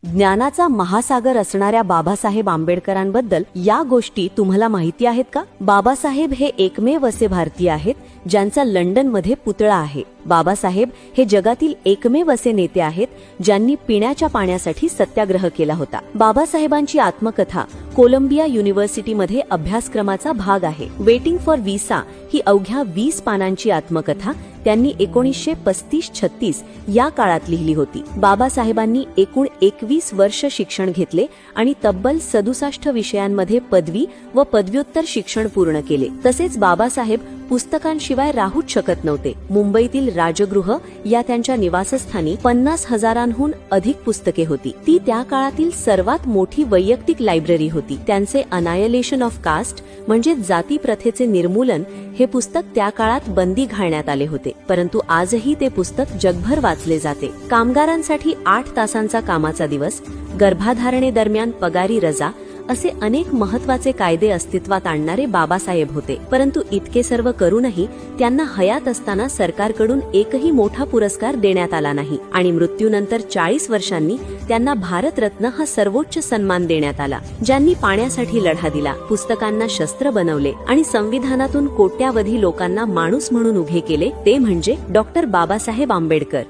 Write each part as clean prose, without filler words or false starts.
ज्ञानाचा महासागर असणाऱ्या बाबासाहेब आंबेडकरांबद्दल या गोष्टी तुम्हाला माहिती आहेत का? बाबासाहेब हे एकमेव असे भारतीय आहेत ज्यांचा लंडनमध्ये पुतळा आहे. बाबासाहेब हे जगातील एकमेव असे नेते आहेत ज्यांनी पिण्याच्या पाण्यासाठी सत्याग्रह केला होता. बाबासाहेबांची आत्मकथा कोलंबिया युनिव्हर्सिटीमध्ये अभ्यासक्रमाचा भाग आहे. वेटिंग फॉर व्हिसा ही अवघ्या 20 पानांची आत्मकथा त्यांनी 1935-36 या काळात लिहिली होती. बाबासाहेबांनी एकूण 21 वर्ष शिक्षण घेतले आणि तब्बल 67 विषयांमध्ये पदवी व पदव्युत्तर शिक्षण पूर्ण केले. तसेच बाबासाहेब पुस्तकांशिवाय राहूच शकत नव्हते. मुंबईतील राजगृह या त्यांच्या निवासस्थानी 50,000हून अधिक पुस्तके होती. ती त्या काळातील सर्वात मोठी वैयक्तिक लायब्ररी होती. त्यांचे अनायलेशन ऑफ कास्ट म्हणजे जाती प्रथेचे निर्मूलन हे पुस्तक त्या काळात बंदी घालण्यात आले होते, परंतु आजही ते पुस्तक जगभर वाचले जाते. कामगारांसाठी 8 तासांचा कामाचा दिवस, गर्भाधारणेदरम्यान पगारी रजा असे अनेक महत्त्वाचे कायदे अस्तित्वात आणणारे बाबासाहेब होते. परंतु इतके सर्व करूनही त्यांना हयात असताना सरकारकडून एकही मोठा पुरस्कार देण्यात आला नाही आणि मृत्यूनंतर 40 वर्षांनी त्यांना भारतरत्न हा सर्वोच्च सन्मान देण्यात आला. ज्यांनी पाण्यासाठी लढा दिला, पुस्तकांना शस्त्र बनवले आणि संविधानातून कोट्यावधी लोकांना माणूस म्हणून उभे केले, ते म्हणजे doctor Babasaheb Ambedkar.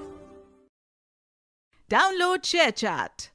Download share chat.